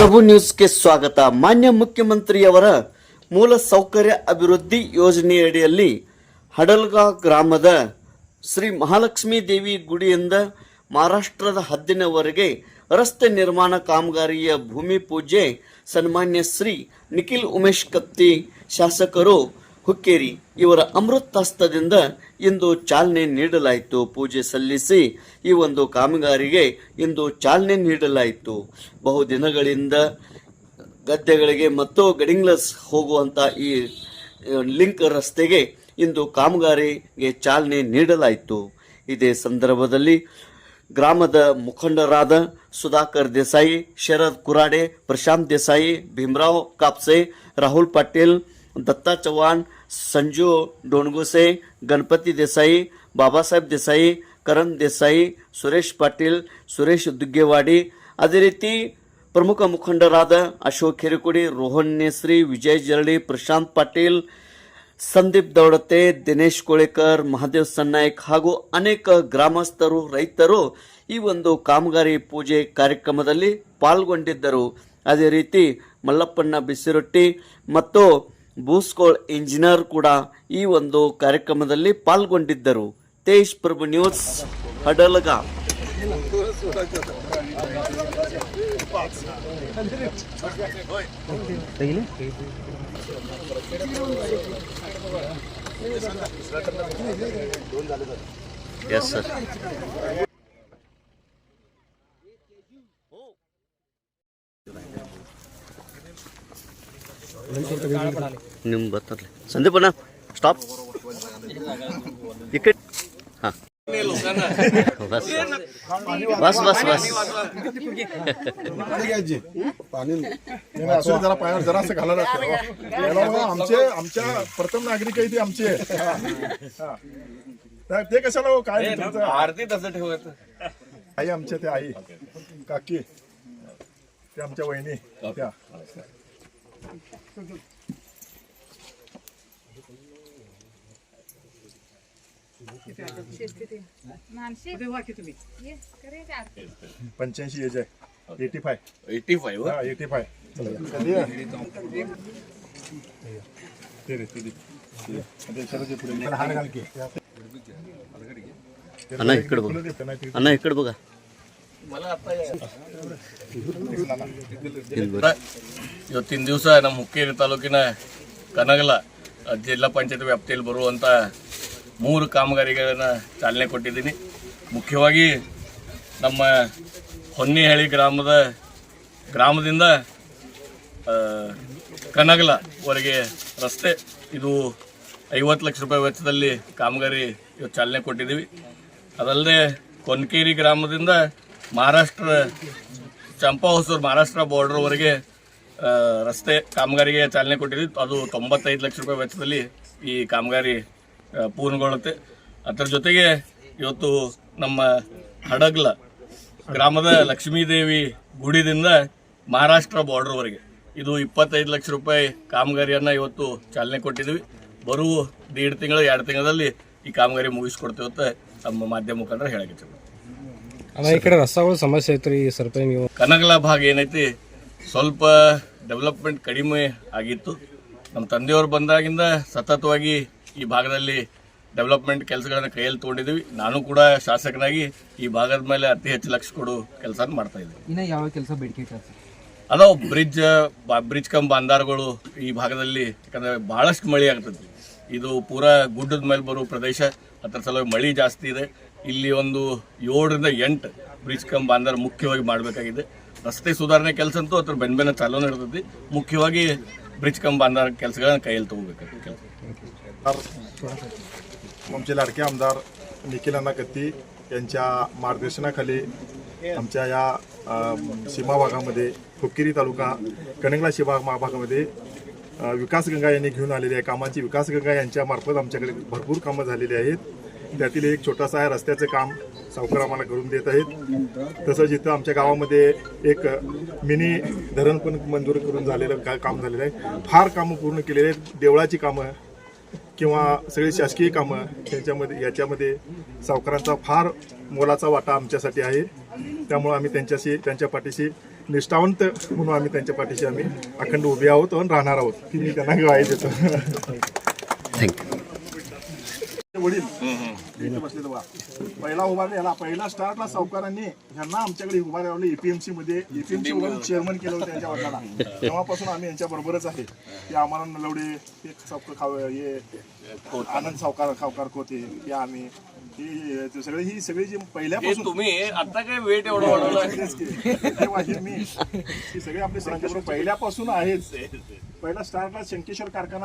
ಪ್ರಭು ನ್ಯೂಸ್ಗೆ ಸ್ವಾಗತ. ಮಾನ್ಯ ಮುಖ್ಯಮಂತ್ರಿಯವರ ಮೂಲ ಸೌಕರ್ಯ ಅಭಿವೃದ್ಧಿ ಯೋಜನೆಯಡಿಯಲ್ಲಿ ಹಡಲ್ಗಾ ಗ್ರಾಮದ ಶ್ರೀ ಮಹಾಲಕ್ಷ್ಮೀ ದೇವಿ ಗುಡಿಯಿಂದ ಮಹಾರಾಷ್ಟ್ರದ ಹದ್ದಿನವರೆಗೆ ರಸ್ತೆ ನಿರ್ಮಾಣ ಕಾಮಗಾರಿಯ ಭೂಮಿ ಪೂಜೆ ಸನ್ಮಾನ್ಯ ಶ್ರೀ ನಿಖಿಲ್ ಉಮೇಶ್ ಕತ್ತಿ ಶಾಸಕರು ಹುಕ್ಕೇರಿ ಇವರ ಅಮೃತಾಸ್ತದಿಂದ ಇಂದು ಚಾಲನೆ ನೀಡಲಾಯಿತು. ಪೂಜೆ ಸಲ್ಲಿಸಿ ಈ ಒಂದು ಕಾಮಗಾರಿಗೆ ಇಂದು ಚಾಲನೆ ನೀಡಲಾಯಿತು. ಬಹುದಿನಗಳಿಂದ ಗದ್ದೆಗಳಿಗೆ ಮತ್ತು ಗಡಿಂಗ್ಲಸ್ ಹೋಗುವಂಥ ಈ ಲಿಂಕ್ ರಸ್ತೆಗೆ ಇಂದು ಕಾಮಗಾರಿಗೆ ಚಾಲನೆ ನೀಡಲಾಯಿತು. ಇದೇ ಸಂದರ್ಭದಲ್ಲಿ ಗ್ರಾಮದ ಮುಖಂಡರಾದ ಸುಧಾಕರ್ ದೇಸಾಯಿ, ಶರದ್ ಕುರಾಡೆ, ಪ್ರಶಾಂತ್ ದೇಸಾಯಿ, ಭೀಮರಾವ್ ಕಾಪ್ಸೆ, ರಾಹುಲ್ ಪಾಟೀಲ್, ದತ್ತಾ ಚವ್ಹಾಣ್, ಸಂಜು ಡೋಣಗುಸೆ, ಗಣಪತಿ ದೇಸಾಯಿ, ಬಾಬಾಸಾಹೇಬ್ ದೇಸಾಯಿ, ಕರಣ್ ದೇಸಾಯಿ, ಸುರೇಶ್ ಪಾಟೀಲ್, ಸುರೇಶ್ ದುಗ್ಗೇವಾಡಿ, ಅದೇ ರೀತಿ ಪ್ರಮುಖ ಮುಖಂಡರಾದ ಅಶೋಕ್ ಹಿರೇಕೊಡಿ, ರೋಹನ್ ನೇಸ್ರಿ, ವಿಜಯ್ ಜರಳಿ, ಪ್ರಶಾಂತ್ ಪಾಟೀಲ್, ಸಂದೀಪ್ ದೌಡತೆ, ದಿನೇಶ್ ಕೋಳೇಕರ್, ಮಹಾದೇವ್ ಸನ್ನಾಯ್ಕ್ ಹಾಗೂ ಅನೇಕ ಗ್ರಾಮಸ್ಥರು, ರೈತರು ಈ ಒಂದು ಕಾಮಗಾರಿ ಪೂಜೆ ಕಾರ್ಯಕ್ರಮದಲ್ಲಿ ಪಾಲ್ಗೊಂಡಿದ್ದರು. ಅದೇ ರೀತಿ ಮಲ್ಲಪ್ಪಣ್ಣ ಬಿಸಿರೊಟ್ಟಿ ಮತ್ತು ಬೂಸ್ಕೋಳ್ ಇಂಜಿನಿಯರ್ ಕೂಡ ಈ ಒಂದು ಕಾರ್ಯಕ್ರಮದಲ್ಲಿ ಪಾಲ್ಗೊಂಡಿದ್ದರು. Tej Prabhu news, Hadalga. Yes sir. ನಿಮ್ಮ ಬರ್ತಾರಲ್ಲ ಸಂದೀಪಣ್ಣ, ಸ್ಟಾಪ್ ಇಕಟ್. ಹಾಂ बस बस बस बस जरा पायावर जरा असं घालायला आमच्या प्रथम नागरिक आहे ते आमचे. ते कशाला काय आरती तसं ठेवायचं. आई आमच्या ते आई काकी ते आमच्या वहिनी त्या पंच्याऐंशी एज आहे. 85 ಅಣ್ಣ ಇಕ್ಕಡೆ ಬಗ, ಅಣ್ಣ ಇಕ್ಕಡೆ ಬಗ. ಇವತ್ತಿನ ದಿವಸ ನಮ್ಮ ಹುಕ್ಕೇರಿ ತಾಲೂಕಿನ ಕನಗಲ ಜಿಲ್ಲಾ ಪಂಚಾಯತ್ ವ್ಯಾಪ್ತಿಯಲ್ಲಿ ಬರುವಂಥ 3 ಕಾಮಗಾರಿಗಳನ್ನು ಚಾಲನೆ ಕೊಟ್ಟಿದ್ದೀನಿ. ಮುಖ್ಯವಾಗಿ ನಮ್ಮ ಹೊನ್ನಿಹಳ್ಳಿ ಗ್ರಾಮದಿಂದ ಕನಗಲವರೆಗೆ ರಸ್ತೆ, ಇದು 50 ಲಕ್ಷ ರೂಪಾಯಿ ವೆಚ್ಚದಲ್ಲಿ ಕಾಮಗಾರಿ ಇವತ್ತು ಚಾಲನೆ ಕೊಟ್ಟಿದ್ದೀವಿ. ಅದಲ್ಲದೆ ಕೊನ್ಕೇರಿ ಗ್ರಾಮದಿಂದ ಚಂಪಾ ಹೊಸೂರು ಮಹಾರಾಷ್ಟ್ರ ಬಾರ್ಡರ್ವರೆಗೆ ರಸ್ತೆ ಕಾಮಗಾರಿಗೆ ಚಾಲನೆ ಕೊಟ್ಟಿದ್ದೀವಿ. ಅದು 95 ಲಕ್ಷ ರೂಪಾಯಿ ವೆಚ್ಚದಲ್ಲಿ ಈ ಕಾಮಗಾರಿ ಪೂರ್ಣಗೊಳ್ಳುತ್ತೆ. ಅದರ ಜೊತೆಗೆ ಇವತ್ತು ನಮ್ಮ ಹಡಗ್ಲ ಗ್ರಾಮದ ಲಕ್ಷ್ಮೀದೇವಿ ಗುಡಿದಿಂದ ಮಹಾರಾಷ್ಟ್ರ ಬಾರ್ಡರ್ವರೆಗೆ ಇದು 25 ಲಕ್ಷ ರೂಪಾಯಿ ಕಾಮಗಾರಿಯನ್ನು ಇವತ್ತು ಚಾಲನೆ ಕೊಟ್ಟಿದ್ದೀವಿ. ಬರುವ 1.5 ತಿಂಗಳು 2 ತಿಂಗಳಲ್ಲಿ ಈ ಕಾಮಗಾರಿ ಮುಗಿಸ್ಕೊಡ್ತೀವಿ ಅಂತ ನಮ್ಮ ಮಾಧ್ಯಮ ಮುಖಂಡರು ಹೇಳಕ್ಕೆ. ಈ ಕಡೆ ರಸ್ತೆಗಳು ಸಮಸ್ಯೆ ಐತ್ರಿ ಸ್ವಲ್ಪ. ನೀವು ಕನಗಲ ಭಾಗ ಏನೈತಿ ಸ್ವಲ್ಪ ಡೆವಲಪ್ಮೆಂಟ್ ಕಡಿಮೆ ಆಗಿತ್ತು. ನಮ್ಮ ತಂದೆಯವರು ಬಂದಾಗಿಂದ ಸತತವಾಗಿ ಈ ಭಾಗದಲ್ಲಿ ಡೆವಲಪ್ಮೆಂಟ್ ಕೆಲಸಗಳನ್ನು ಕೈಯಲ್ಲಿ ತೊಗೊಂಡಿದ್ದೀವಿ. ನಾನು ಕೂಡ ಶಾಸಕನಾಗಿ ಈ ಭಾಗದ ಮೇಲೆ ಅತಿ ಹೆಚ್ಚು ಲಕ್ಷ್ಯ ಕೊಡು ಕೆಲಸ ಮಾಡ್ತಾ ಇದ್ದೀವಿ. ಇನ್ನು ಯಾವ ಕೆಲಸ ಬೇಡಿಕೆ ಅದಾವ ಬ್ರಿಡ್ಜ್ ಕಮ್ ಬಾಂದಾರ್ಗಳು ಈ ಭಾಗದಲ್ಲಿ, ಯಾಕಂದರೆ ಭಾಳಷ್ಟು ಮಳೆ ಆಗ್ತದೆ. ಇದು ಪೂರಾ ಗುಡ್ಡದ ಮೇಲೆ ಬರೋ ಪ್ರದೇಶ, ಅದರ ಸಲುವಾಗಿ ಮಳೆ ಜಾಸ್ತಿ ಇದೆ. ಇಲ್ಲಿ ಒಂದು 7 ರಿಂದ 8 ಬ್ರಿಡ್ಜ್ ಕಮ್ ಬಾಂದಾರ್ ಮುಖ್ಯವಾಗಿ ಮಾಡಬೇಕಾಗಿದೆ. ರಸ್ತೆ ಸುಧಾರಣೆ ಕೆಲಸ ಅಂತೂ ಅದ್ರ ಬೆನ್ನ ಚಾಲೂ ಇರ್ತದೆ. ಮುಖ್ಯವಾಗಿ ब्रिज कम बांधणार ಕೆಲಸಗಳನ್ನು ಕೈಯಲ್ಲಿ ತಗೋಬೇಕು. आमचे लाडके आमदार निखिल अण्णा कत्ती यांच्या मार्गदर्शनाखाली आमच्या या सीमा भागामध्ये हुक्केरी तालुका कणंगला सीमा भागामध्ये विकासगंगा यांनी घेऊन आलेली आहे. कामांची विकासगंगा यांच्या मार्फत आमच्याकडे भरपूर कामं झालेली आहेत. त्यातील एक छोटासा रस्त्याचं काम सावकार आम्हाला करून देत आहेत. तसंच इथं आमच्या गावामध्ये एक मिनी धरण पण मंजूर करून झालेलं काम झालेलं आहे. फार कामं पूर्ण केलेली आहेत. देवळाची कामं किंवा सगळी शासकीय कामं याच्यामध्ये सावकारांचा फार मोलाचा वाटा आमच्यासाठी आहे. त्यामुळे आम्ही त्यांच्या पाठीशी निष्ठावंत म्हणून आम्ही त्यांच्या पाठीशी आम्ही अखंड उभे आहोत आणि राहणार आहोत की मी त्यांना ग्वाही देतो. थँक्यू. वडील इथे बसले बघा, पहिला उभारले याला पहिला स्टार्टला सावकारांनी ह्यांना आमच्याकडे उभा राहिलं एपीएमसी मध्ये एपीएमसी वरून चेअरमन केलं होतं त्यांच्या वडिलांना. तेव्हापासून आम्ही यांच्या बरोबरच आहे. ते आम्हाला नलवडे ते आनंद सावकार होते हे आम्ही ही सगळी जी पहिल्यापासून तुम्ही आता काय वेट एवढं वाढवलं मी ही सगळे आपले पहिल्यापासून आहेच. पहिला स्टार्टला शंकेश्वर कारखाना